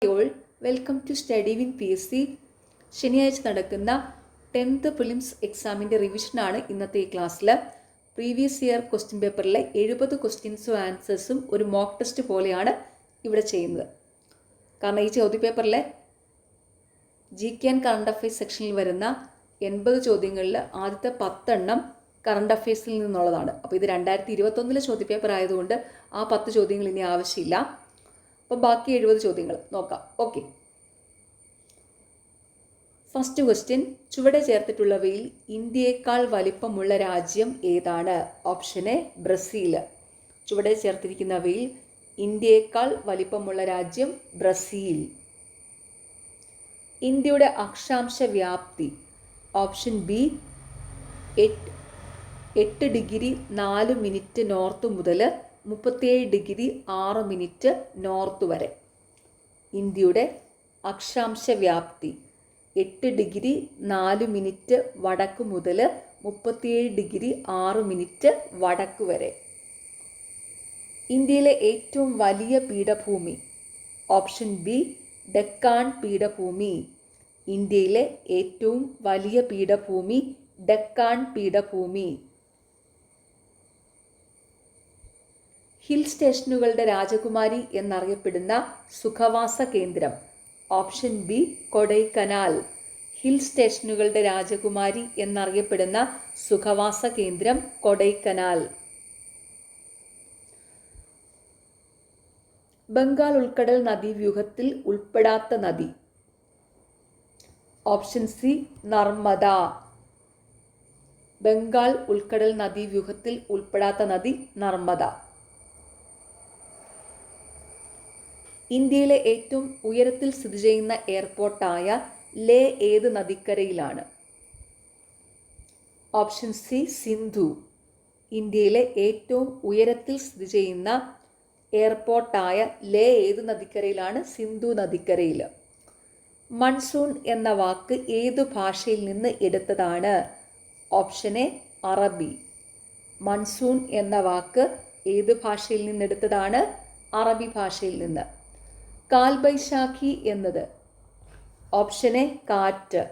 All welcome to study win PSC. ശനിയാഴ്ച നടക്കുന്ന 10th prelims എക്സാമിൻ്റെ റിവിഷനാണ് ഇന്നത്തെ ഈ ക്ലാസ്സിൽ. പ്രീവിയസ് ഇയർ ക്വസ്റ്റ്യൻ പേപ്പറിലെ 70 ക്വസ്റ്റ്യൻസും ആൻസേഴ്സും ഒരു മോക്ക് ടെസ്റ്റ് പോലെയാണ് ഇവിടെ ചെയ്യുന്നത്. കാരണം ഈ ചോദ്യപേപ്പറിലെ GK ആൻഡ് കറണ്ട് അഫയേഴ്സ് സെക്ഷനിൽ വരുന്ന 80 ചോദ്യങ്ങളിൽ ആദ്യത്തെ 10 എണ്ണം കറണ്ട് അഫയേഴ്സിൽ നിന്നുള്ളതാണ്. അപ്പോൾ ഇത് 2021 ചോദ്യപേപ്പർ ആയതുകൊണ്ട് ആ 10 ചോദ്യങ്ങൾ ഇനി ആവശ്യമില്ല. അപ്പോൾ ബാക്കി 70 ചോദ്യങ്ങൾ നോക്കാം. ഓക്കെ, ഫസ്റ്റ് ക്വസ്റ്റ്യൻ, ചുവടെ ചേർത്തിട്ടുള്ളവയിൽ ഇന്ത്യയേക്കാൾ വലിപ്പമുള്ള രാജ്യം ഏതാണ്? Option A Brazil. ചുവടെ ചേർത്തിരിക്കുന്നവയിൽ ഇന്ത്യയേക്കാൾ വലിപ്പമുള്ള രാജ്യം ബ്രസീൽ. ഇന്ത്യയുടെ അക്ഷാംശ വ്യാപ്തി option B 8 degree 4 minute north മുതൽ 37 ഡിഗ്രി 6 മിനിറ്റ് നോർത്ത് വരെ. ഇന്ത്യയുടെ അക്ഷാംശ വ്യാപ്തി 8 ഡിഗ്രി 4 മിനിറ്റ് വടക്ക് മുതൽ 37 ഡിഗ്രി 6 മിനിറ്റ് വടക്ക് വരെ. ഇന്ത്യയിലെ ഏറ്റവും വലിയ പീഠഭൂമി ഓപ്ഷൻ ബി ഡെക്കാൻ പീഠഭൂമി. ഇന്ത്യയിലെ ഏറ്റവും വലിയ പീഠഭൂമി ഡെക്കാൻ പീഠഭൂമി. ഹിൽ സ്റ്റേഷനുകളുടെ രാജകുമാരി എന്നറിയപ്പെടുന്ന സുഖവാസ കേന്ദ്രം ഓപ്ഷൻ ബി കൊടൈക്കനാൽ. ഹിൽ സ്റ്റേഷനുകളുടെ രാജകുമാരി എന്നറിയപ്പെടുന്ന സുഖവാസ കേന്ദ്രം കൊടൈക്കനാൽ. ബംഗാൾ ഉൾക്കടൽ നദീവ്യൂഹത്തിൽ ഉൾപ്പെടാത്ത നദി ഓപ്ഷൻ സി നർമ്മദ. ബംഗാൾ ഉൾക്കടൽ നദീവ്യൂഹത്തിൽ ഉൾപ്പെടാത്ത നദി നർമ്മദ. ഇന്ത്യയിലെ ഏറ്റവും ഉയരത്തിൽ സ്ഥിതി ചെയ്യുന്ന എയർപോർട്ടായ ലേ ഏത് നദിക്കരയിലാണ്? Option C Sindhu. ഇന്ത്യയിലെ ഏറ്റവും ഉയരത്തിൽ സ്ഥിതി ചെയ്യുന്ന എയർപോർട്ടായ ലേ ഏത് നദിക്കരയിലാണ്? സിന്ധു നദിക്കരയിൽ. മൺസൂൺ എന്ന വാക്ക് ഏതു ഭാഷയിൽ നിന്ന് എടുത്തതാണ്? ഓപ്ഷൻ എ അറബി. മൺസൂൺ എന്ന വാക്ക് ഏത് ഭാഷയിൽ നിന്നെടുത്തതാണ്? അറബി ഭാഷയിൽ നിന്ന്. കാൽബൈശാഖി എന്നത് ഓപ്ഷൻ എ കാറ്റ്.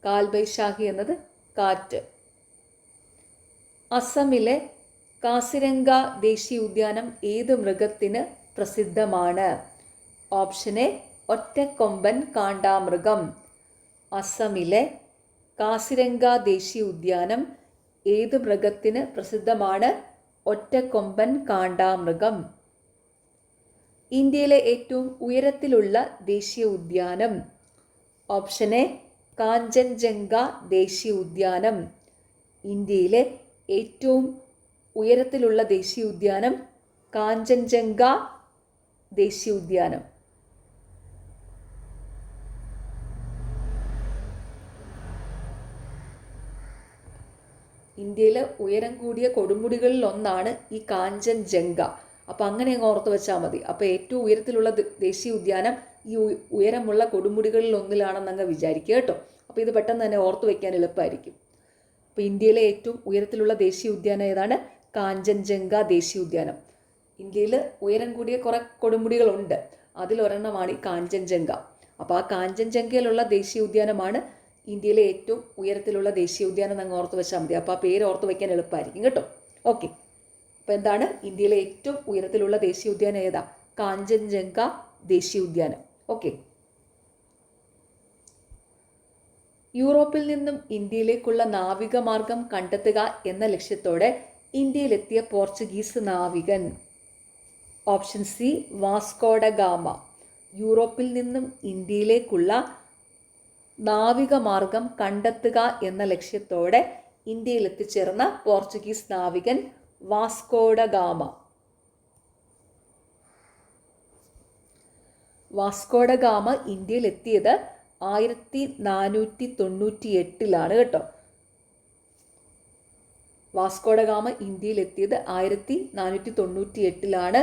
കാൽബൈശാഖി എന്നത് കാറ്റ്. അസമിലെ കാസിരംഗ ദേശീയ ഉദ്യാനം ഏത് മൃഗത്തിന് പ്രസിദ്ധമാണ്? ഓപ്ഷൻ എ ഒറ്റക്കൊമ്പൻ കാണ്ടാമൃഗം. അസമിലെ കാസിരംഗ ദേശീയ ഉദ്യാനം ഏത് മൃഗത്തിന് പ്രസിദ്ധമാണ്? ഒറ്റക്കൊമ്പൻ കാണ്ടാമൃഗം. ഇന്ത്യയിലെ ഏറ്റവും ഉയരത്തിലുള്ള ദേശീയ ഉദ്യാനം ഓപ്ഷൻ എ കാഞ്ചൻജംഗ ദേശീയ ഉദ്യാനം. ഇന്ത്യയിലെ ഏറ്റവും ഉയരത്തിലുള്ള ദേശീയ ഉദ്യാനം കാഞ്ചൻജംഗ ദേശീയ ഉദ്യാനം. ഇന്ത്യയിലെ ഉയരം കൂടിയ കൊടുമുടികളിൽ ഒന്നാണ് ഈ കാഞ്ചൻജംഗ. അപ്പോൾ അങ്ങനെ അങ്ങ് ഓർത്ത് വെച്ചാൽ മതി. അപ്പോൾ ഏറ്റവും ഉയരത്തിലുള്ള ദേശീയ ഉദ്യാനം ഈ ഉയരമുള്ള കൊടുമുടികളിൽ ഒന്നിലാണെന്ന് അങ്ങ് വിചാരിക്കുക കേട്ടോ. അപ്പോൾ ഇത് പെട്ടെന്ന് തന്നെ ഓർത്ത് വയ്ക്കാൻ എളുപ്പമായിരിക്കും. അപ്പോൾ ഇന്ത്യയിലെ ഏറ്റവും ഉയരത്തിലുള്ള ദേശീയ ഉദ്യാനം ഏതാണ്? കാഞ്ചൻജംഗ ദേശീയ ഉദ്യാനം. ഇന്ത്യയിൽ ഉയരം കൂടിയ കുറേ കൊടുമുടികളുണ്ട്, അതിലൊരെണ്ണമാണ് ഈ കാഞ്ചൻജംഗ. അപ്പോൾ ആ കാഞ്ചൻജംഗയിലുള്ള ദേശീയ ഉദ്യാനമാണ് ഇന്ത്യയിലെ ഏറ്റവും ഉയരത്തിലുള്ള ദേശീയ ഉദ്യാനം അങ്ങ് ഓർത്ത് വെച്ചാൽ മതി. അപ്പോൾ ആ പേര് ഓർത്ത് വയ്ക്കാൻ എളുപ്പമായിരിക്കും കേട്ടോ. ഓക്കെ, അപ്പോൾ എന്താണ് ഇന്ത്യയിലെ ഏറ്റവും ഉയരത്തിലുള്ള ദേശീയ ഉദ്യാനം ഏതാ? കാഞ്ചൻജംഗ ദേശീയ ഉദ്യാനം. ഓക്കെ. യൂറോപ്പിൽ നിന്നും ഇന്ത്യയിലേക്കുള്ള നാവിക മാർഗം കണ്ടെത്തുക എന്ന ലക്ഷ്യത്തോടെ ഇന്ത്യയിലെത്തിയ പോർച്ചുഗീസ് നാവികൻ ഓപ്ഷൻ സി വാസ്കോഡ ഗാമ. യൂറോപ്പിൽ നിന്നും ഇന്ത്യയിലേക്കുള്ള നാവിക മാർഗം കണ്ടെത്തുക എന്ന ലക്ഷ്യത്തോടെ ഇന്ത്യയിൽ എത്തിച്ചേർന്ന പോർച്ചുഗീസ് നാവികൻ വാസ്കോഡ ഗാമ. വാസ്കോഡ ഗാമ ഇന്ത്യയിൽ എത്തിയത് 1498 കേട്ടോ. വാസ്കോഡ ഗാമ ഇന്ത്യയിൽ എത്തിയത് 1498.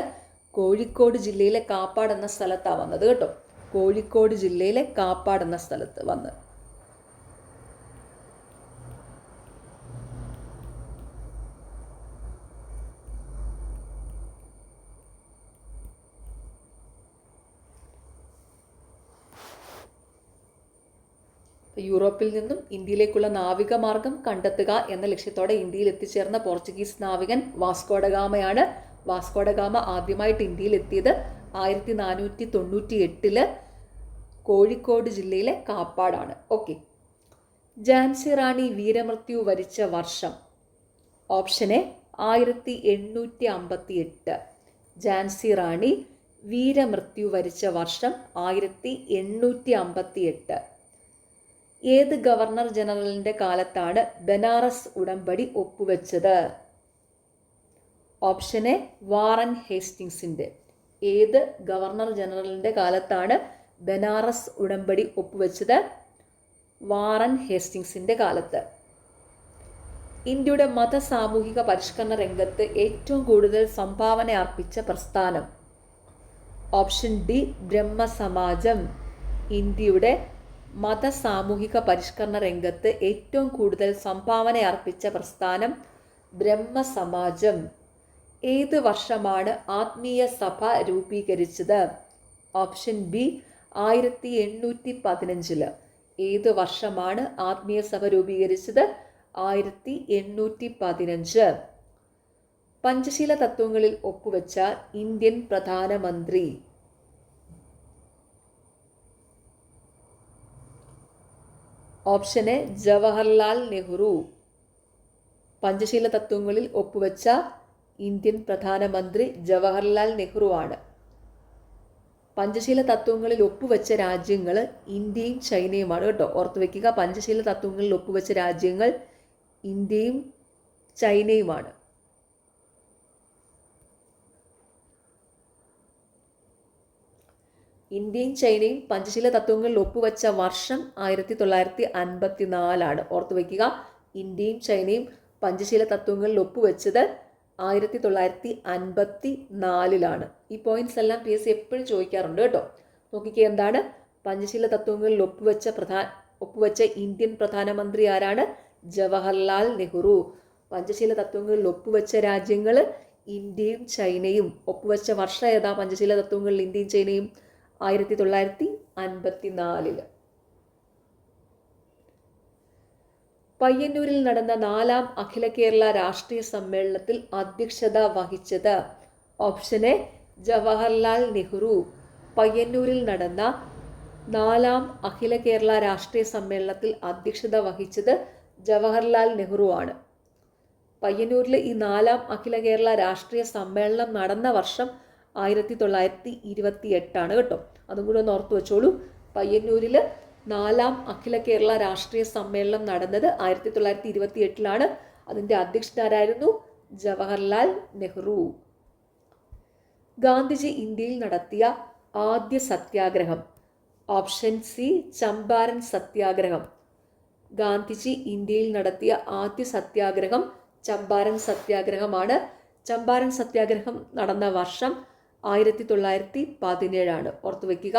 കോഴിക്കോട് ജില്ലയിലെ കാപ്പാട് എന്ന സ്ഥലത്താണ് വന്നത് കേട്ടോ. കോഴിക്കോട് ജില്ലയിലെ കാപ്പാട് എന്ന സ്ഥലത്ത് വന്ന്. യൂറോപ്പിൽ നിന്നും ഇന്ത്യയിലേക്കുള്ള നാവിക മാർഗം കണ്ടെത്തുക എന്ന ലക്ഷ്യത്തോടെ ഇന്ത്യയിൽ എത്തിച്ചേർന്ന പോർച്ചുഗീസ് നാവികൻ വാസ്കോഡഗാമയാണ്. വാസ്കോഡഗാമ ആദ്യമായിട്ട് ഇന്ത്യയിൽ എത്തിയത് 1498 കോഴിക്കോട് ജില്ലയിലെ കാപ്പാടാണ്. ഓക്കെ. ഝാൻസി റാണി വീരമൃത്യു വരിച്ച വർഷം. Option A 1858. ഝാൻസി റാണി വീരമൃത്യു വരിച്ച വർഷം 1858. ഏത് ഗവർണർ ജനറലിൻ്റെ കാലത്താണ് ബനാറസ് ഉടമ്പടി ഒപ്പുവെച്ചത്? ഓപ്ഷൻ എ വാറൻ ഹേസ്റ്റിങ്സിൻ്റെ. ഏത് ഗവർണർ ജനറലിൻ്റെ കാലത്താണ് ബനാറസ് ഉടമ്പടി ഒപ്പുവെച്ചത്? വാറൻ ഹേസ്റ്റിങ്സിൻ്റെ കാലത്ത്. ഇന്ത്യയുടെ മതസാമൂഹിക പരിഷ്കരണ രംഗത്ത് ഏറ്റവും കൂടുതൽ സംഭാവന അർപ്പിച്ച പ്രസ്ഥാനം. ഓപ്ഷൻ ഡി ബ്രഹ്മസമാജം. ഇന്ത്യയുടെ മതസാമൂഹിക പരിഷ്കരണ രംഗത്ത് ഏറ്റവും കൂടുതൽ സംഭാവന അർപ്പിച്ച പ്രസ്ഥാനം ബ്രഹ്മസമാജം. ഏത് വർഷമാണ് ആത്മീയ സഭ രൂപീകരിച്ചത്? Option B 1815. ഏത് വർഷമാണ് ആത്മീയ സഭ രൂപീകരിച്ചത്? 1815. പഞ്ചശീല തത്വങ്ങളിൽ ഒപ്പുവെച്ച ഇന്ത്യൻ പ്രധാനമന്ത്രി. Option A Jawaharlal Nehru. പഞ്ചശീല തത്വങ്ങളിൽ ഒപ്പുവെച്ച ഇന്ത്യൻ പ്രധാനമന്ത്രി ജവഹർലാൽ നെഹ്റു ആണ്. പഞ്ചശീല തത്വങ്ങളിൽ ഒപ്പുവെച്ച രാജ്യങ്ങൾ ഇന്ത്യയും ചൈനയുമാണ് കേട്ടോ. ഓർത്തു വയ്ക്കുക, പഞ്ചശീല തത്വങ്ങളിൽ ഒപ്പുവെച്ച രാജ്യങ്ങൾ ഇന്ത്യയും ചൈനയുമാണ്. ഇന്ത്യയും ചൈനയും പഞ്ചശീല തത്വങ്ങളിൽ ഒപ്പുവെച്ച വർഷം 1954. ഓർത്തു വയ്ക്കുക, ഇന്ത്യയും ചൈനയും പഞ്ചശീല തത്വങ്ങളിൽ ഒപ്പുവെച്ചത് 1954. ഈ പോയിന്റ്സ് എല്ലാം PSC എപ്പോഴും ചോദിക്കാറുണ്ട് കേട്ടോ. നോക്കിക്കേ, എന്താണ് പഞ്ചശീല തത്വങ്ങളിൽ ഒപ്പുവെച്ച ഇന്ത്യൻ പ്രധാനമന്ത്രി ആരാണ്? ജവഹർലാൽ നെഹ്റു. പഞ്ചശീല തത്വങ്ങളിൽ ഒപ്പുവെച്ച രാജ്യങ്ങൾ ഇന്ത്യയും ചൈനയും. ഒപ്പുവെച്ച വർഷം ഏതാ? പഞ്ചശീല തത്വങ്ങളിൽ ഇന്ത്യയും ചൈനയും 1954. പയ്യന്നൂരിൽ നടന്ന 4ാം അഖില കേരള രാഷ്ട്രീയ സമ്മേളനത്തിൽ അധ്യക്ഷത വഹിച്ചത്. Option A Jawaharlal Nehru. പയ്യന്നൂരിൽ നടന്ന 4ാം അഖില കേരള രാഷ്ട്രീയ സമ്മേളനത്തിൽ അധ്യക്ഷത വഹിച്ചത് ജവഹർലാൽ നെഹ്റു ആണ്. പയ്യന്നൂരിൽ ഈ 4ാം അഖില കേരള രാഷ്ട്രീയ സമ്മേളനം നടന്ന വർഷം 1928 കേട്ടോ. അതും കൂടി ഒന്ന് ഓർത്തു വെച്ചോളൂ. പയ്യന്നൂരിൽ 4ാം അഖില കേരള രാഷ്ട്രീയ സമ്മേളനം നടന്നത് 1928. അതിൻ്റെ അധ്യക്ഷനാരായിരുന്നു? ജവഹർലാൽ നെഹ്റു. ഗാന്ധിജി ഇന്ത്യയിൽ നടത്തിയ ആദ്യ സത്യാഗ്രഹം. ഓപ്ഷൻ സി ചമ്പാരൻ സത്യാഗ്രഹം. ഗാന്ധിജി ഇന്ത്യയിൽ നടത്തിയ ആദ്യ സത്യാഗ്രഹം ചമ്പാരൻ സത്യാഗ്രഹമാണ്. ചമ്പാരൻ സത്യാഗ്രഹം നടന്ന വർഷം 1917. ഓർത്തു വയ്ക്കുക,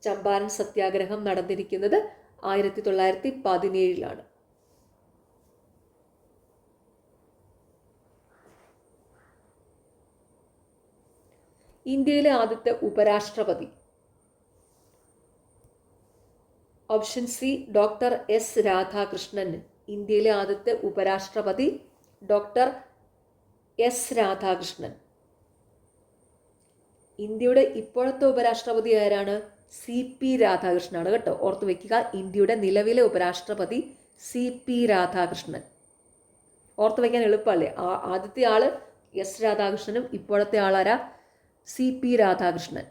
ചമ്പാരൻ സത്യാഗ്രഹം നടന്നിരിക്കുന്നത് 1917. ഇന്ത്യയിലെ ആദ്യത്തെ ഉപരാഷ്ട്രപതി. Option C doctor S Radhakrishnan. ഇന്ത്യയിലെ ആദ്യത്തെ ഉപരാഷ്ട്രപതി ഡോക്ടർ എസ് രാധാകൃഷ്ണൻ. ഇന്ത്യയുടെ ഇപ്പോഴത്തെ ഉപരാഷ്ട്രപതി ആരാണ്? CP രാധാകൃഷ്ണനാണ് കേട്ടോ. ഓർത്തു വയ്ക്കുക, ഇന്ത്യയുടെ നിലവിലെ ഉപരാഷ്ട്രപതി CP രാധാകൃഷ്ണൻ. ഓർത്തു വയ്ക്കാൻ എളുപ്പമല്ലേ? ആദ്യത്തെ ആള് എസ് രാധാകൃഷ്ണനും ഇപ്പോഴത്തെ ആളാരാ? CP രാധാകൃഷ്ണൻ.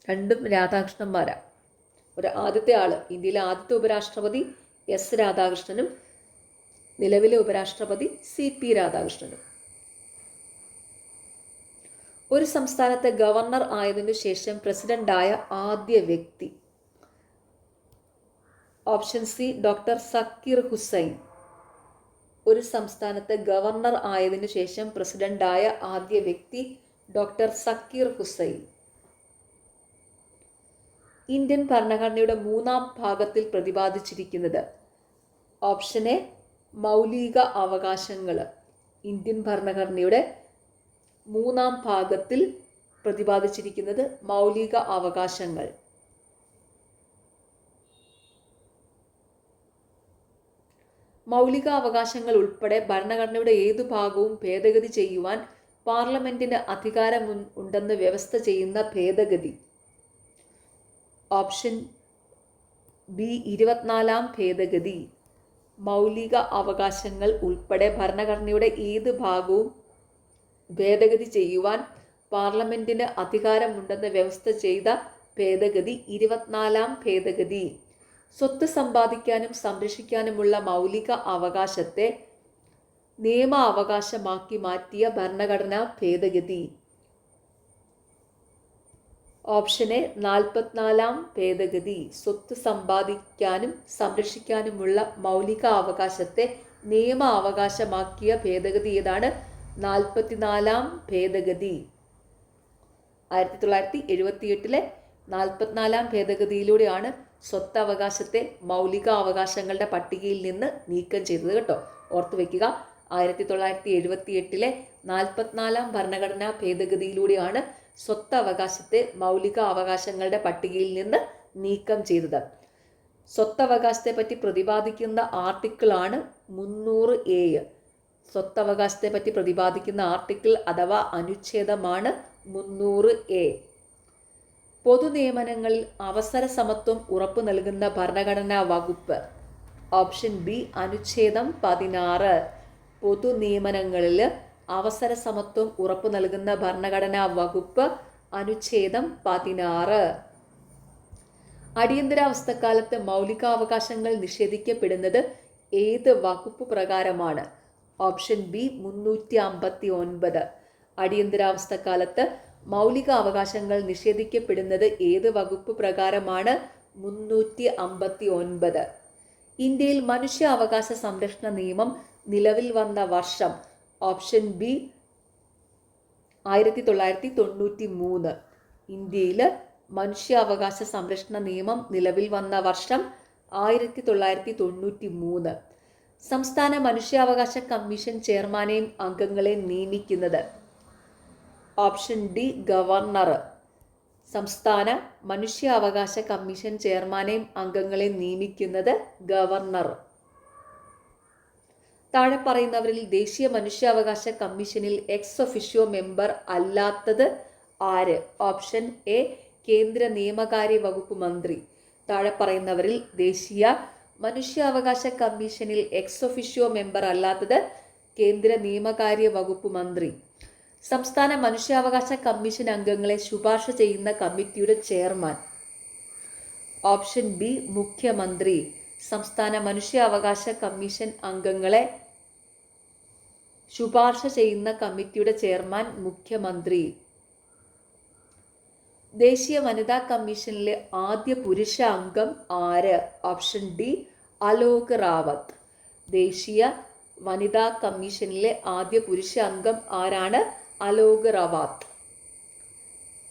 രണ്ടും രാധാകൃഷ്ണന്മാരാ. ആദ്യത്തെ ആള്, ഇന്ത്യയിലെ ആദ്യത്തെ ഉപരാഷ്ട്രപതി എസ് രാധാകൃഷ്ണനും നിലവിലെ ഉപരാഷ്ട്രപതി CP രാധാകൃഷ്ണനും. ഒരു സംസ്ഥാനത്തെ ഗവർണർ ആയതിനു ശേഷം പ്രസിഡന്റായ ആദ്യ വ്യക്തി. Option C doctor Zakir Hussain. ഒരു സംസ്ഥാനത്തെ ഗവർണർ ആയതിനു ശേഷം പ്രസിഡന്റായ ആദ്യ വ്യക്തി ഡോക്ടർ സക്കീർ ഹുസൈൻ. ഇന്ത്യൻ ഭരണഘടനയുടെ 3ാം ഭാഗത്തിൽ പ്രതിപാദിച്ചിരിക്കുന്നത്. ഓപ്ഷൻ എ മൗലിക അവകാശങ്ങൾ. ഇന്ത്യൻ ഭരണഘടനയുടെ 3ാം ഭാഗത്തിൽ പ്രതിപാദിച്ചിരിക്കുന്നത് മൗലിക അവകാശങ്ങൾ. മൗലിക അവകാശങ്ങൾ ഉൾപ്പെടെ ഭരണഘടനയുടെ ഏതു ഭാഗവും ഭേദഗതി ചെയ്യുവാൻ പാർലമെന്റിന് അധികാരം ഉണ്ടെന്ന് വ്യവസ്ഥ ചെയ്യുന്ന ഭേദഗതി. ഓപ്ഷൻ ബി 24-ാം ഭേദഗതി. മൗലിക അവകാശങ്ങൾ ഉൾപ്പെടെ ഭരണഘടനയുടെ ഏത് ഭാഗവും ഭേദഗതി ചെയ്യുവാൻ പാർലമെന്റിന് അധികാരമുണ്ടെന്ന് വ്യവസ്ഥ ചെയ്ത ഭേദഗതി 24-ാം ഭേദഗതി. സ്വത്ത് സമ്പാദിക്കാനും സംരക്ഷിക്കാനുമുള്ള മൗലിക അവകാശത്തെ നിയമ അവകാശമാക്കി മാറ്റിയ ഭരണഘടനാ ഭേദഗതി. ഓപ്ഷൻ എ 44-ാം ഭേദഗതി. സ്വത്ത് സമ്പാദിക്കാനും സംരക്ഷിക്കാനുമുള്ള മൗലിക അവകാശത്തെ നിയമ അവകാശമാക്കിയ ഭേദഗതി ഏതാണ്? 44-ാം ഭേദഗതി. 1978 44-ാം ഭേദഗതിയിലൂടെയാണ് സ്വത്തവകാശത്തെ മൗലിക അവകാശങ്ങളുടെ പട്ടികയിൽ നിന്ന് നീക്കം ചെയ്തത് കേട്ടോ. ഓർത്തു വയ്ക്കുക, 1978 44-ാം ഭരണഘടനാ ഭേദഗതിയിലൂടെയാണ് സ്വത്തവകാശത്തെ മൗലിക അവകാശങ്ങളുടെ പട്ടികയിൽ നിന്ന് നീക്കം ചെയ്തത്. സ്വത്തവകാശത്തെ പറ്റി പ്രതിപാദിക്കുന്ന ആർട്ടിക്കിളാണ് 300A. സ്വത്തവകാശത്തെ പറ്റി പ്രതിപാദിക്കുന്ന ആർട്ടിക്കിൾ അഥവാ അനുച്ഛേദമാണ് 300A. പൊതുനിയമനങ്ങളിൽ അവസര സമത്വം ഉറപ്പു നൽകുന്ന ഭരണഘടനാ വകുപ്പ്. ഓപ്ഷൻ ബി അനുച്ഛേദം 16. പൊതുനിയമനങ്ങളിൽ അവസര സമത്വം ഉറപ്പു നൽകുന്ന ഭരണഘടനാ വകുപ്പ് അനുച്ഛേദം 16. അടിയന്തരാവസ്ഥക്കാലത്ത് മൗലികാവകാശങ്ങൾ നിഷേധിക്കപ്പെടുന്നത് ഏത് വകുപ്പ് പ്രകാരമാണ്? Option B 359. അടിയന്തരാവസ്ഥക്കാലത്ത് മൗലിക അവകാശങ്ങൾ നിഷേധിക്കപ്പെടുന്നത് ഏത് വകുപ്പ് പ്രകാരമാണ്? 359. ഇന്ത്യയിൽ മനുഷ്യാവകാശ സംരക്ഷണ നിയമം നിലവിൽ വന്ന വർഷം? Option B 1993. ഇന്ത്യയിൽ മനുഷ്യാവകാശ സംരക്ഷണ നിയമം നിലവിൽ വന്ന വർഷം 1993. സംസ്ഥാന മനുഷ്യാവകാശ കമ്മീഷൻ ചെയർമാനെയും അംഗങ്ങളെ നിയമിക്കുന്നത്? Option D governor. സംസ്ഥാന മനുഷ്യാവകാശ കമ്മീഷൻ ചെയർമാനെയും അംഗങ്ങളെ നിയമിക്കുന്നത് ഗവർണർ. താഴെ പറയുന്നവരിൽ ദേശീയ മനുഷ്യാവകാശ കമ്മീഷനിൽ എക്സ് ഒഫിഷ്യോ മെമ്പർ അല്ലാത്തത് ആര്? ഓപ്ഷൻ എ കേന്ദ്ര നിയമകാര്യ വകുപ്പ് മന്ത്രി. താഴെ പറയുന്നവരിൽ ദേശീയ മനുഷ്യാവകാശ കമ്മീഷനിൽ എക്സ് ഒഫിഷ്യോ മെമ്പർ അല്ലാത്തത് കേന്ദ്ര നിയമകാര്യ വകുപ്പ് മന്ത്രി. സംസ്ഥാന മനുഷ്യാവകാശ കമ്മീഷൻ അംഗങ്ങളെ ശുപാർശ ചെയ്യുന്ന കമ്മിറ്റിയുടെ ചെയർമാൻ? ഓപ്ഷൻ ബി മുഖ്യമന്ത്രി. സംസ്ഥാന മനുഷ്യാവകാശ കമ്മീഷൻ അംഗങ്ങളെ ശുപാർശ ചെയ്യുന്ന കമ്മിറ്റിയുടെ ചെയർമാൻ മുഖ്യമന്ത്രി. ദേശീയ വനിതാ കമ്മീഷനിലെ ആദ്യ പുരുഷ അംഗം ആര്? Option D Alok Rawat. ദേശീയ വനിതാ കമ്മീഷനിലെ ആദ്യ പുരുഷ അംഗം ആരാണ്? അലോക് റാവത്ത്.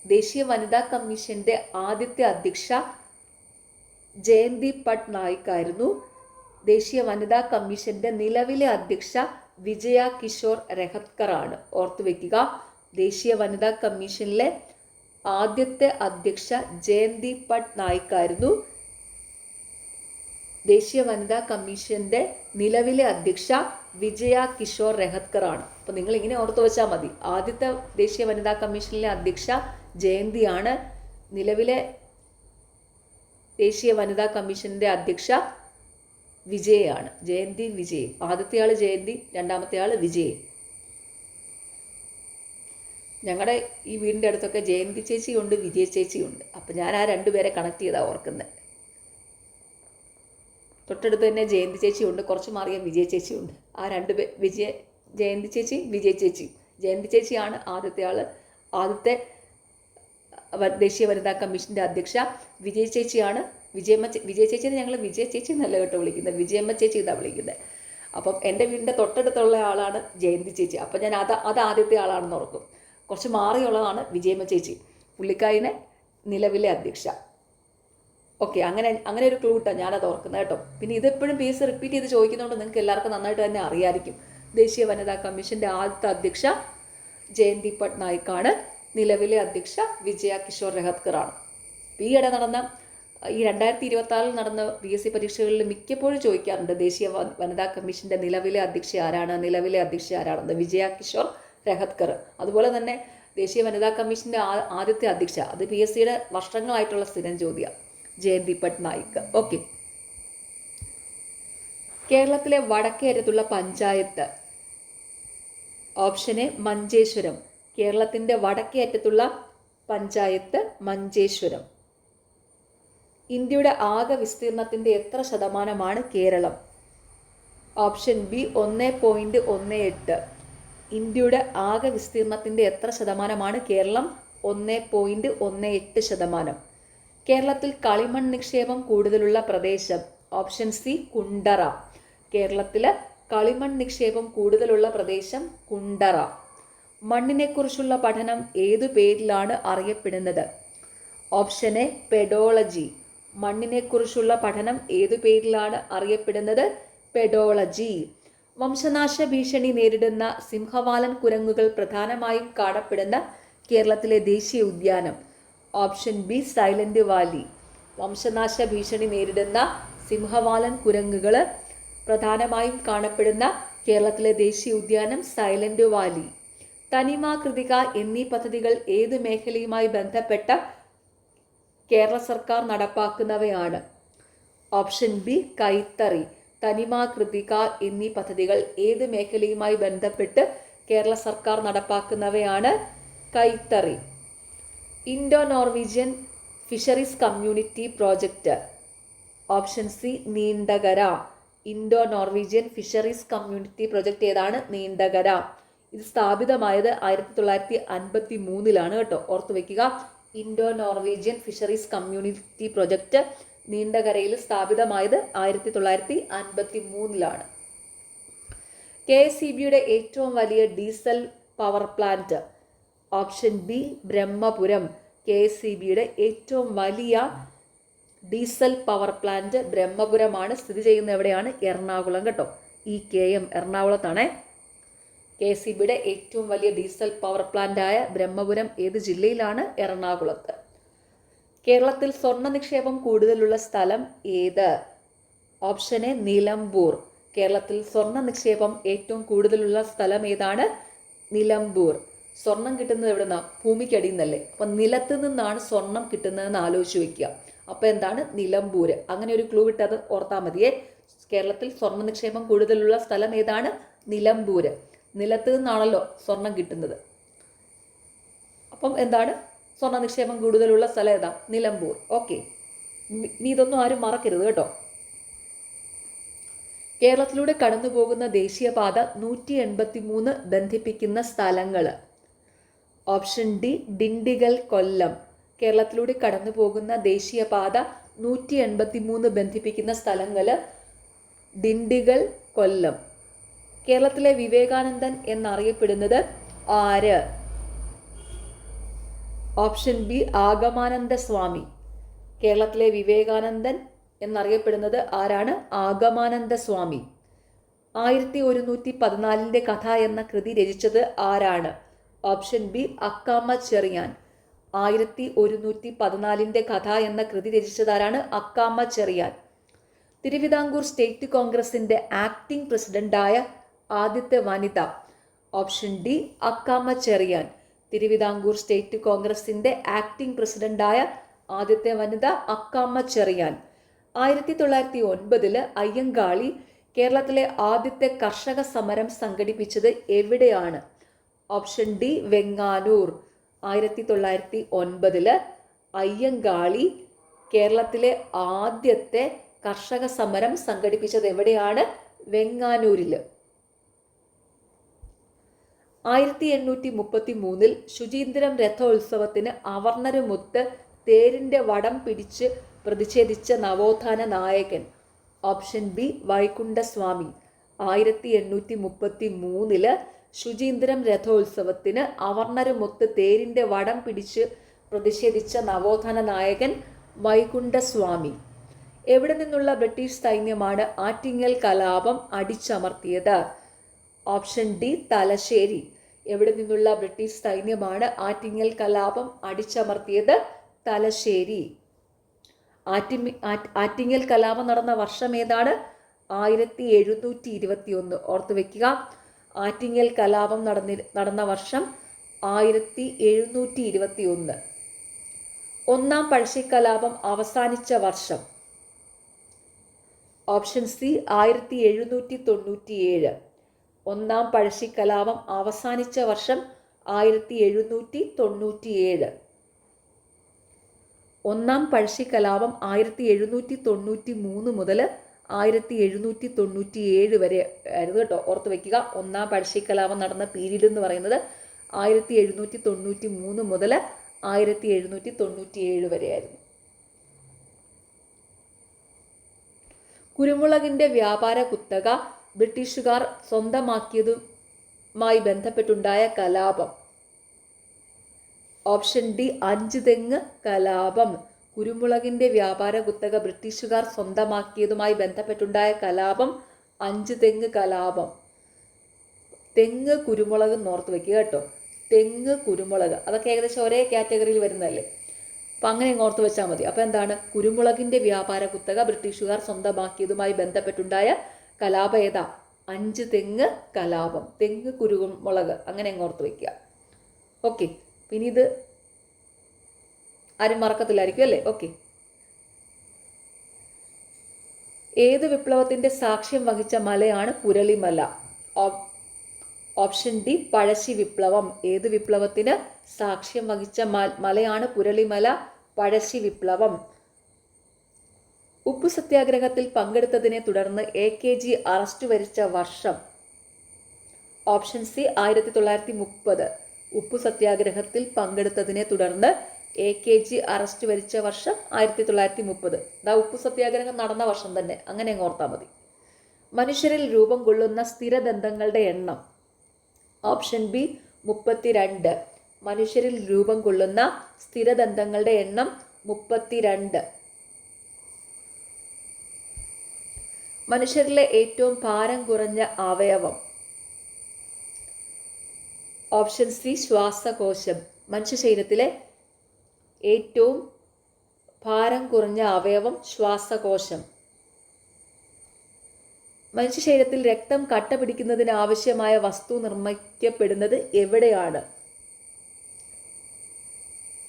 ദേശീയ വനിതാ കമ്മീഷന്റെ ആദ്യത്തെ അധ്യക്ഷ ജയന്തി പട്നായിക് ആയിരുന്നു. ദേശീയ വനിതാ കമ്മീഷന്റെ നിലവിലെ അധ്യക്ഷ വിജയ കിഷോർ രഹത്കർ ആണ്. ഓർത്തുവെക്കുക, ദേശീയ വനിതാ കമ്മീഷനിലെ ആദ്യത്തെ അധ്യക്ഷ ജയന്തി പട്നായിക് ആയിരുന്നു. ദേശീയ വനിതാ കമ്മീഷന്റെ നിലവിലെ അധ്യക്ഷ വിജയ കിഷോർ രഹത്കർ ആണ്. അപ്പോൾ നിങ്ങൾ ഇങ്ങനെ ഓർത്തു വെച്ചാൽ മതി. ആദ്യത്തെ ദേശീയ വനിതാ കമ്മീഷനിലെ അധ്യക്ഷ ജയന്തിയാണ്. നിലവിലെ ദേശീയ വനിതാ കമ്മീഷന്റെ അധ്യക്ഷ വിജയാണ്. ജയന്തി വിജയ്. ആദ്യത്തെ ആൾ ജയന്തി, രണ്ടാമത്തെ ആൾ വിജയ്. ഞങ്ങളുടെ ഈ വീടിൻ്റെ അടുത്തൊക്കെ ജയന്തി ചേച്ചിയുണ്ട്, വിജയ ചേച്ചിയുണ്ട്. അപ്പം ഞാൻ ആ രണ്ടുപേരെ കണക്ട് ചെയ്താണ് ഓർക്കുന്നത്. തൊട്ടടുത്ത് തന്നെ ജയന്തി ചേച്ചിയുണ്ട്, കുറച്ച് മാറിയ വിജയ ചേച്ചിയുണ്ട്. ആ ജയന്തി ചേച്ചി വിജയ ചേച്ചി. ജയന്തി ചേച്ചിയാണ് ആദ്യത്തെ ആൾ, ആദ്യത്തെ ദേശീയ വനിതാ കമ്മീഷൻ്റെ അധ്യക്ഷ. വിജയ ചേച്ചിയാണ് വിജയ ചേച്ചിനെ ഞങ്ങൾ വിജയ ചേച്ചി എന്നല്ല കേട്ടോ വിളിക്കുന്നത്, വിജയമ്മ ചേച്ചി ഇതാണ് വിളിക്കുന്നത്. അപ്പം എൻ്റെ വീടിൻ്റെ തൊട്ടടുത്തുള്ള ആളാണ് ജയന്തി ചേച്ചി. അപ്പം ഞാൻ അത് ആദ്യത്തെ ആളാണെന്ന് ഓർക്കും. കുറച്ച് മാറിയുള്ളതാണ് വിജയമ്മ ചേച്ചി, പുള്ളിക്കാരിനെ നിലവിലെ അധ്യക്ഷ. ഓക്കെ, അങ്ങനെ ഒരു ക്ലൂ ഇട്ടാണ് ഞാനത് ഓർക്കുന്നത് കേട്ടോ. പിന്നെ ഇതെപ്പോഴും പീസ് റിപ്പീറ്റ് ചെയ്ത് ചോദിക്കുന്നതുകൊണ്ട് നിങ്ങൾക്ക് എല്ലാവർക്കും നന്നായിട്ട് തന്നെ അറിയാമായിരിക്കും. ദേശീയ വനിതാ കമ്മീഷൻ്റെ ആദ്യത്തെ അധ്യക്ഷ ജയന്തി പട്നായിക് ആണ്. നിലവിലെ അധ്യക്ഷ വിജയ കിഷോർ രഹത്കർ ആണ്. ഈയിടെ നടന്ന ഈ 2026 നടന്ന PSC പരീക്ഷകളിൽ മിക്കപ്പോഴും ചോദിക്കാറുണ്ട് ദേശീയ വനിതാ കമ്മീഷന്റെ നിലവിലെ അധ്യക്ഷ ആരാണെന്ന്. വിജയ കിഷോർ രഹത്കർ. അതുപോലെ തന്നെ ദേശീയ വനിതാ കമ്മീഷന്റെ ആദ്യത്തെ അധ്യക്ഷ, അത് PSCയുടെ വർഷങ്ങളായിട്ടുള്ള സ്ഥിരം ചോദ്യം, ജയന്തി പട്നായിക്. ഓക്കെ. കേരളത്തിലെ വടക്കേ അറ്റത്തുള്ള പഞ്ചായത്ത്. Option A Manjeshwaram. കേരളത്തിന്റെ വടക്കേ അറ്റത്തുള്ള പഞ്ചായത്ത് മഞ്ചേശ്വരം. ഇന്ത്യയുടെ ആകെ വിസ്തീർണത്തിന്റെ എത്ര ശതമാനമാണ് കേരളം? Option B 1.18. ഇന്ത്യയുടെ ആകെ വിസ്തീർണത്തിന്റെ എത്ര ശതമാനമാണ് കേരളം? 1.18%. കേരളത്തിൽ കളിമൺ നിക്ഷേപം കൂടുതലുള്ള പ്രദേശം. Option C Kundara. കേരളത്തിൽ കളിമൺ നിക്ഷേപം കൂടുതലുള്ള പ്രദേശം കുണ്ടറ. മണ്ണിനെക്കുറിച്ചുള്ള പഠനം ഏതു പേരിലാണ് അറിയപ്പെടുന്നത്? Option A pedology. മണ്ണിനെക്കുറിച്ചുള്ള പഠനം ഏതു പേരിലാണ് അറിയപ്പെടുന്നത്? പെഡോളജി. വംശനാശ ഭീഷണി നേരിടുന്ന സിംഹവാലൻ കുരങ്ങുകൾ പ്രധാനമായും കാണപ്പെടുന്ന കേരളത്തിലെ ദേശീയ ഉദ്യാനം. Option B silent Valley. വംശനാശ ഭീഷണി നേരിടുന്ന സിംഹവാലൻ കുരങ്ങുകൾ പ്രധാനമായും കാണപ്പെടുന്ന കേരളത്തിലെ ദേശീയ ഉദ്യാനം സൈലന്റ് വാലി. തനിമ, കൃതിക എന്നീ പദ്ധതികൾ ഏത് മേഖലയുമായി ബന്ധപ്പെട്ട കേരള സർക്കാർ നടപ്പാക്കുന്നവയാണ്? ഓപ്ഷൻ ബി കൈത്തറി. തനിമ, കൃതിക എന്നീ പദ്ധതികൾ ഏത് മേഖലയുമായി ബന്ധപ്പെട്ട് കേരള സർക്കാർ നടപ്പാക്കുന്നവയാണ്? കൈത്തറി. Indo Norwegian fisheries community project. Option C Neendakara. Indo Norwegian fisheries community project ഏതാണ്? നീണ്ടകര. ഇത് സ്ഥാപിതമായത് 1953 കേട്ടോ, ഓർത്തു വെക്കുക. Indo Norwegian fisheries community project നീണ്ടകരയിൽ സ്ഥാപിതമായത് 1953. KSEBയുടെ ഏറ്റവും വലിയ diesel power plant. Option B Brahmapuram. KSEBയുടെ ഏറ്റവും വലിയ ഡീസൽ പവർ പ്ലാന്റ് ബ്രഹ്മപുരമാണ്. സ്ഥിതി ചെയ്യുന്ന എവിടെയാണ്? എറണാകുളം കേട്ടോ. EKM എറണാകുളത്താണ്. KSEBയുടെ ഏറ്റവും വലിയ ഡീസൽ പവർ പ്ലാന്റായ ബ്രഹ്മപുരം ഏത് ജില്ലയിലാണ്? എറണാകുളത്ത്. കേരളത്തിൽ സ്വർണ്ണ നിക്ഷേപം കൂടുതലുള്ള സ്ഥലം ഏത്? Option A Nilambur. കേരളത്തിൽ സ്വർണ്ണ നിക്ഷേപം ഏറ്റവും കൂടുതലുള്ള സ്ഥലം ഏതാണ്? നിലമ്പൂർ. സ്വർണം കിട്ടുന്നത് എവിടെ നിന്നാണ്? ഭൂമിക്കടിയിൽ നിന്നല്ലേ. അപ്പം നിലത്ത് നിന്നാണ് സ്വർണം കിട്ടുന്നതെന്ന് ആലോചിച്ച് വയ്ക്കുക. അപ്പോൾ എന്താണ്? നിലമ്പൂര്. അങ്ങനെ ഒരു ക്ലൂ ഇട്ടത് ഓർത്താൽ മതിയേ. കേരളത്തിൽ സ്വർണ്ണ നിക്ഷേപം കൂടുതലുള്ള സ്ഥലം ഏതാണ്? നിലമ്പൂര്. നിലത്ത് നിന്നാണല്ലോ സ്വർണം കിട്ടുന്നത്. അപ്പം എന്താണ്? സ്വർണ്ണ നിക്ഷേപം കൂടുതലുള്ള സ്ഥലം ഏതാ? നിലമ്പൂർ. ഓക്കെ. ഇനി ഇതൊന്നും ആരും മറക്കരുത് കേട്ടോ. കേരളത്തിലൂടെ കടന്നു പോകുന്ന ദേശീയപാത 183 ബന്ധിപ്പിക്കുന്ന സ്ഥലങ്ങൾ. ഓപ്ഷൻ ഡി ഡിണ്ടിഗൽ കൊല്ലം. കേരളത്തിലൂടെ കടന്നു പോകുന്ന ദേശീയപാത 183 ബന്ധിപ്പിക്കുന്ന സ്ഥലങ്ങൾ ഡിണ്ടിഗൽ കൊല്ലം. കേരളത്തിലെ വിവേകാനന്ദൻ എന്നറിയപ്പെടുന്നത് ആര്? ഓപ്ഷൻ ബി ആഗമാനന്ദ സ്വാമി. കേരളത്തിലെ വിവേകാനന്ദൻ എന്നറിയപ്പെടുന്നത് ആരാണ്? ആഗമാനന്ദ സ്വാമി. 1114 കഥ എന്ന കൃതി രചിച്ചത് ആരാണ്? Option B Akkamma Cherian. 1114 കഥ എന്ന കൃതി രചിച്ചതാരാണ്? അക്കാമ ചെറിയാൻ. തിരുവിതാംകൂർ സ്റ്റേറ്റ് കോൺഗ്രസിന്റെ ആക്ടിംഗ് പ്രസിഡന്റായ ആദ്യത്തെ വനിത. Option D Akkamma Cherian. Thiruvithamkoor state കോൺഗ്രസിന്റെ ആക്ടിംഗ് പ്രസിഡന്റായ ആദ്യത്തെ വനിത അക്കാമ ചെറിയാൻ. 1909 അയ്യങ്കാളി കേരളത്തിലെ ആദ്യത്തെ കർഷക സമരം സംഘടിപ്പിച്ചത് എവിടെയാണ്? Option D Venganoor. 1909 അയ്യങ്കാളി കേരളത്തിലെ ആദ്യത്തെ കർഷക സമരം സംഘടിപ്പിച്ചത് എവിടെയാണ്? വെങ്ങാനൂരിൽ. 1833 ശുചീന്ദ്രം രഥോത്സവത്തിന് അവർണരുമൊത്ത് തേരിന്റെ വടം പിടിച്ച് പ്രതിഷേധിച്ച നവോത്ഥാന നായകൻ. Option B Vaikunda Swami. 1833 ശുചീന്ദ്രം രഥോത്സവത്തിന് അവർണരുമൊത്ത് തേരിന്റെ വടം പിടിച്ച് പ്രതിഷേധിച്ച നവോത്ഥാന നായകൻ വൈകുണ്ഠസ്വാമി. എവിടെ നിന്നുള്ള ബ്രിട്ടീഷ് സൈന്യമാണ് ആറ്റിങ്ങൽ കലാപം അടിച്ചമർത്തിയത്? Option D Thalassery. എവിടെ നിന്നുള്ള ബ്രിട്ടീഷ് സൈന്യമാണ് ആറ്റിങ്ങൽ കലാപം അടിച്ചമർത്തിയത്? തലശ്ശേരി. ആറ്റിങ്ങൽ കലാപം നടന്ന വർഷം ഏതാണ്? 1721. ഓർത്ത് വെക്കുക, ആറ്റിങ്ങൽ കലാപം നടന്ന വർഷം 1721. ഒന്നാം പഴശ്ശിക്കലാപം അവസാനിച്ച വർഷം? Option C 1797. ഒന്നാം പഴശ്ശിക്കലാപം അവസാനിച്ച വർഷം 1797. ഒന്നാം പഴശ്ശിക്കലാപം 1793 മുതൽ 1797 വരെ ആയിരുന്നു കേട്ടോ. ഓർത്ത് വയ്ക്കുക, ഒന്നാം പഴശ്ശിക്കലാപം നടന്ന പീരീഡ് എന്ന് പറയുന്നത് 1793 മുതൽ 1797 വരെയായിരുന്നു. കുരുമുളകിന്റെ വ്യാപാര കുത്തക ബ്രിട്ടീഷുകാർ സ്വന്തമാക്കിയതുമായി ബന്ധപ്പെട്ടുണ്ടായ കലാപം? ഓപ്ഷൻ ഡി 5 തെങ്ങ് കലാപം. കുരുമുളകിന്റെ വ്യാപാര കുത്തക ബ്രിട്ടീഷുകാർ സ്വന്തമാക്കിയതുമായി ബന്ധപ്പെട്ടുണ്ടായ കലാപം 5 തെങ്ങ് കലാപം. തെങ്ങ് കുരുമുളക് ഓർത്ത് വയ്ക്കുക കേട്ടോ. തെങ്ങ് കുരുമുളക് അതൊക്കെ ഏകദേശം ഒരേ കാറ്റഗറിയിൽ വരുന്നതല്ലേ, അപ്പം അങ്ങനെ ഓർത്ത് വെച്ചാൽ മതി. അപ്പം എന്താണ്? കുരുമുളകിന്റെ വ്യാപാര കുത്തക ബ്രിട്ടീഷുകാർ സ്വന്തമാക്കിയതുമായി ബന്ധപ്പെട്ടുണ്ടായ കലാപം ഏതാ? 5 തെങ്ങ് കലാപം. തെങ്ങ് കുരുമുളക് അങ്ങനെ ഓർത്ത് വയ്ക്കുക. ഓക്കെ, പിന്നെ ഇത് ആരും മറക്കത്തില്ലായിരിക്കും അല്ലേ? ഓക്കെ. ഏത് വിപ്ലവത്തിന്റെ സാക്ഷ്യം വഹിച്ച മലയാണ് പുരളിമല? ഓപ്ഷൻ ഡി പഴശ്ശി വിപ്ലവം. ഏത് വിപ്ലവത്തിന് സാക്ഷ്യം വഹിച്ച മലയാണ് പുരളിമല? പഴശ്ശി വിപ്ലവം. ഉപ്പു സത്യാഗ്രഹത്തിൽ പങ്കെടുത്തതിനെ തുടർന്ന് AKG അറസ്റ്റ് വരിച്ച വർഷം? Option C 1930. ഉപ്പു സത്യാഗ്രഹത്തിൽ പങ്കെടുത്തതിനെ തുടർന്ന് AKG അറസ്റ്റ് വരിച്ച വർഷം 1930. ഉപ്പു സത്യാഗ്രഹം നടന്ന വർഷം തന്നെ, അങ്ങനെ ഓർത്താൽ മതി. മനുഷ്യരിൽ രൂപം കൊള്ളുന്ന സ്ഥിരദന്തങ്ങളുടെ എണ്ണം? Option B 32. മനുഷ്യരിൽ രൂപം കൊള്ളുന്ന സ്ഥിരദന്തങ്ങളുടെ എണ്ണം 32. മനുഷ്യരിലെ ഏറ്റവും ഭാരം കുറഞ്ഞ അവയവം? ഓപ്ഷൻ സി ശ്വാസകോശം. മനുഷ്യ ശരീരത്തിലെ ഏറ്റവും ഭാരം കുറഞ്ഞ അവയവം ശ്വാസകോശം. മനുഷ്യ ശരീരത്തിൽ രക്തം കട്ട പിടിക്കുന്നതിന് ആവശ്യമായ വസ്തു നിർമ്മിക്കപ്പെടുന്നത് എവിടെയാണ്?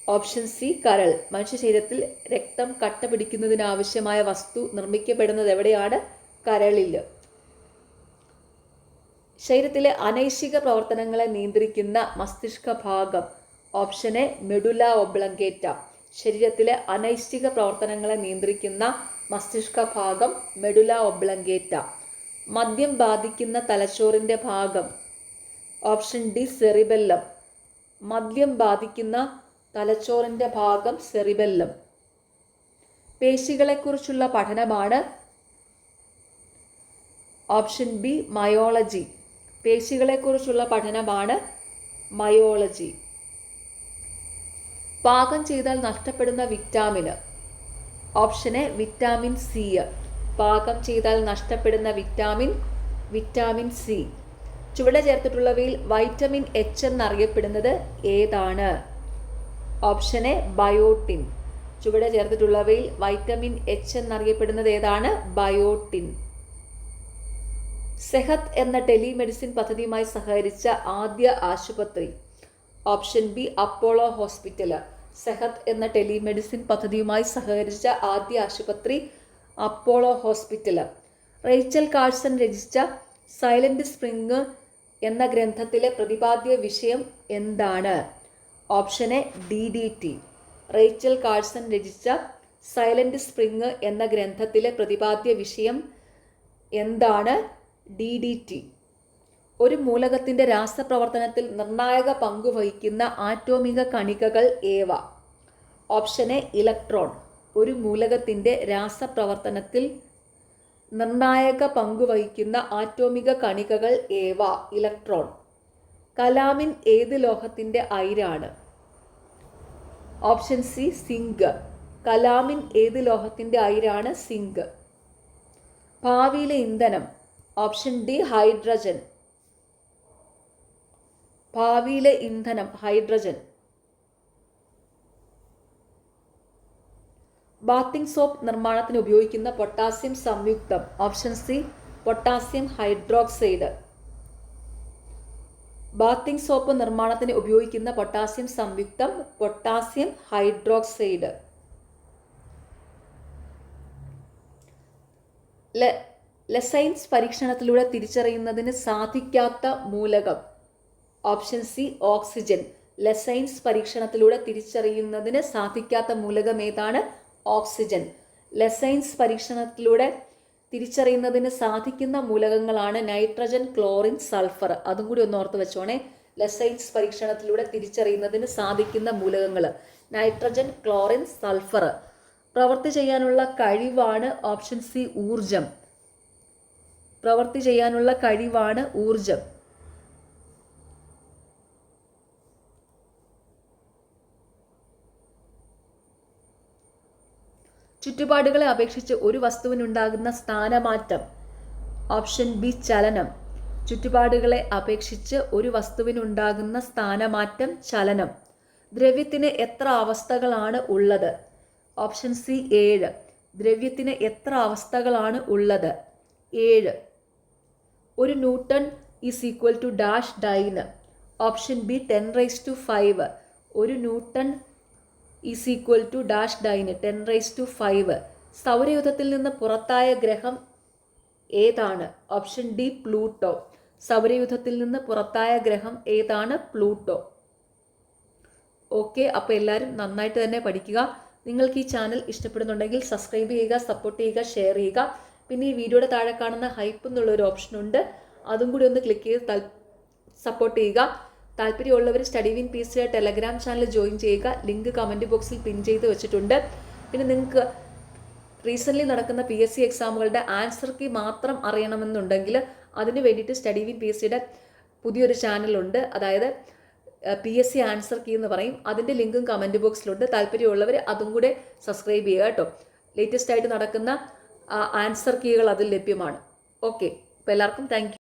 ഓപ്ഷൻ സി കരൾ. മനുഷ്യ ശരീരത്തിൽ രക്തം കട്ട പിടിക്കുന്നതിന് ആവശ്യമായ വസ്തു നിർമ്മിക്കപ്പെടുന്നത് എവിടെയാണ്? കരളിൽ. ശരീരത്തിലെ അനൈച്ഛിക പ്രവർത്തനങ്ങളെ നിയന്ത്രിക്കുന്ന മസ്തിഷ്ക ഭാഗം? Option A medulla oblongata. ശരീരത്തിലെ അനൈച്ഛിക പ്രവർത്തനങ്ങളെ നിയന്ത്രിക്കുന്ന മസ്തിഷ്ക ഭാഗം മെഡുല ഒബ്ലങ്കേറ്റ. മദ്യം ബാധിക്കുന്ന തലച്ചോറിന്റെ ഭാഗം? Option D cerebellum. മദ്യം ബാധിക്കുന്ന തലച്ചോറിന്റെ ഭാഗം സെറിബെല്ലം. പേശികളെക്കുറിച്ചുള്ള പഠനമാണ്? Option B myology. പേശികളെക്കുറിച്ചുള്ള പഠനമാണ് മയോളജി. പാകം ചെയ്താൽ നഷ്ടപ്പെടുന്ന vitamin? Option A vitamin C. പാകം ചെയ്താൽ നഷ്ടപ്പെടുന്ന വിറ്റാമിൻ സി. ചുവടെ ചേർത്തിട്ടുള്ളവയിൽ വൈറ്റമിൻ H എന്നറിയപ്പെടുന്നത് ഏതാണ്? Option A biotin. ചുവടെ ചേർത്തിട്ടുള്ളവയിൽ വൈറ്റമിൻ H എന്നറിയപ്പെടുന്നത് ഏതാണ്? ബയോട്ടിൻ. സെഹത്ത് എന്ന ടെലിമെഡിസിൻ പദ്ധതിയുമായി സഹകരിച്ച ആദ്യ ആശുപത്രി? Option B Apollo hospital. Sehat എന്ന ടെലിമെഡിസിൻ പദ്ധതിയുമായി സഹകരിച്ച ആദ്യ ആശുപത്രി അപ്പോളോ ഹോസ്പിറ്റൽ. റേച്ചൽ കാഴ്സൺ രചിച്ച സൈലന്റ് സ്പ്രിംഗ് എന്ന ഗ്രന്ഥത്തിലെ പ്രതിപാദ്യ വിഷയം എന്താണ്? Option A DDT. Rachel Carson രചിച്ച സൈലന്റ് സ്പ്രിംഗ് എന്ന ഗ്രന്ഥത്തിലെ പ്രതിപാദ്യ വിഷയം എന്താണ്? DDT. ഒരു മൂലകത്തിന്റെ രാസപ്രവർത്തനത്തിൽ നിർണായക പങ്കു വഹിക്കുന്ന ആറ്റോമിക കണികകൾ ഏവ? Option A electron. ഒരു മൂലകത്തിന്റെ രാസപ്രവർത്തനത്തിൽ നിർണായക പങ്കു വഹിക്കുന്ന ആറ്റോമിക കണികകൾ ഏവ? ഇലക്ട്രോൺ. കലാമിൻ ഏത് ലോഹത്തിന്റെ അയിരാണ്? Option C zinc. കലാമിൻ ഏത് ലോഹത്തിന്റെ അയിരാണ്? സിങ്ക്. ഭാവിയിലെ ഇന്ധനം? Option D hydrogen. ഭാവിയിലെ ഇന്ധനം ഹൈഡ്രജൻ. ബാത്തിങ് സോപ്പ് നിർമ്മാണത്തിന് ഉപയോഗിക്കുന്ന പൊട്ടാസ്യം സംയുക്തം. Option C potassium hydroxide. Bathing soap നിർമ്മാണത്തിന് ഉപയോഗിക്കുന്ന പൊട്ടാസ്യം സംയുക്തം പൊട്ടാസ്യം ഹൈഡ്രോക്സൈഡ്. ലെസൈൻസ് പരീക്ഷണത്തിലൂടെ തിരിച്ചറിയുന്നതിന് സാധിക്കാത്ത മൂലകം. Option C oxygen. ലെസൈൻസ് പരീക്ഷണത്തിലൂടെ തിരിച്ചറിയുന്നതിന് സാധിക്കാത്ത മൂലകം ഏതാണ്? ഓക്സിജൻ. ലെസൈൻസ് പരീക്ഷണത്തിലൂടെ തിരിച്ചറിയുന്നതിന് സാധിക്കുന്ന മൂലകങ്ങളാണ് നൈട്രജൻ, ക്ലോറിൻ, സൾഫർ. അതും കൂടി ഒന്ന് ഓർത്ത് വെച്ചോണേ. ലെസൈൻസ് പരീക്ഷണത്തിലൂടെ തിരിച്ചറിയുന്നതിന് സാധിക്കുന്ന മൂലകങ്ങൾ നൈട്രജൻ, ക്ലോറിൻ, സൾഫർ. പ്രവൃത്തി ചെയ്യാനുള്ള കഴിവാണ് ഓപ്ഷൻ സി ഊർജം. പ്രവൃത്തി ചെയ്യാനുള്ള കഴിവാണ് ഊർജം. ചുറ്റുപാടുകളെ അപേക്ഷിച്ച് ഒരു വസ്തുവിനുണ്ടാകുന്ന സ്ഥാനമാറ്റം. ഓപ്ഷൻ ബി ചലനം. ചുറ്റുപാടുകളെ അപേക്ഷിച്ച് ഒരു വസ്തുവിനുണ്ടാകുന്ന സ്ഥാനമാറ്റം ചലനം. ദ്രവ്യത്തിന് എത്ര അവസ്ഥകളാണ് ഉള്ളത്? Option C 7. ദ്രവ്യത്തിന് എത്ര അവസ്ഥകളാണ് ഉള്ളത്? 7. ഒരു newton is equal to dash dyne. Option B 10⁵. ഒരു newton is equal to dash dyne 10⁵. സൗരയൂഥത്തിൽ നിന്ന് പുറത്തായ ഗ്രഹം ഏതാണ്? Option D Pluto. സൗരയൂഥത്തിൽ നിന്ന് പുറത്തായ ഗ്രഹം ഏതാണ്? പ്ലൂട്ടോ. ഓക്കെ, അപ്പോൾ എല്ലാവരും നന്നായിട്ട് തന്നെ പഠിക്കുക. നിങ്ങൾക്ക് ഈ ചാനൽ ഇഷ്ടപ്പെടുന്നുണ്ടെങ്കിൽ സബ്സ്ക്രൈബ് ചെയ്യുക, സപ്പോർട്ട് ചെയ്യുക, ഷെയർ ചെയ്യുക. പിന്നെ ഈ വീഡിയോയുടെ താഴെ കാണുന്ന ഹൈപ്പ് എന്നുള്ളൊരു ഓപ്ഷനുണ്ട്, അതും കൂടി ഒന്ന് ക്ലിക്ക് ചെയ്ത് സപ്പോർട്ട് ചെയ്യുക. താല്പര്യമുള്ളവർ സ്റ്റഡി വിൻ PCയുടെ ടെലഗ്രാം ചാനൽ ജോയിൻ ചെയ്യുക. ലിങ്ക് കമൻറ്റ് ബോക്സിൽ പിൻ ചെയ്ത് വെച്ചിട്ടുണ്ട്. പിന്നെ നിങ്ങൾക്ക് റീസെൻ്റ്ലി നടക്കുന്ന PSC എക്സാമുകളുടെ ആൻസർ കീ മാത്രം അറിയണമെന്നുണ്ടെങ്കിൽ അതിന് വേണ്ടിയിട്ട് സ്റ്റഡി വിൻ PCയുടെ പുതിയൊരു ചാനലുണ്ട്, അതായത് PSC ആൻസർ കീ എന്ന് പറയും. അതിൻ്റെ ലിങ്കും കമൻറ്റ് ബോക്സിലുണ്ട്. താല്പര്യമുള്ളവർ അതും കൂടെ സബ്സ്ക്രൈബ് ചെയ്യുക കേട്ടോ. ലേറ്റസ്റ്റ് ആയിട്ട് നടക്കുന്ന ആൻസർ കീകൾ അതിൽ ലഭ്യമാണ്. ഓക്കെ, അപ്പോൾ എല്ലാവർക്കും താങ്ക് യു.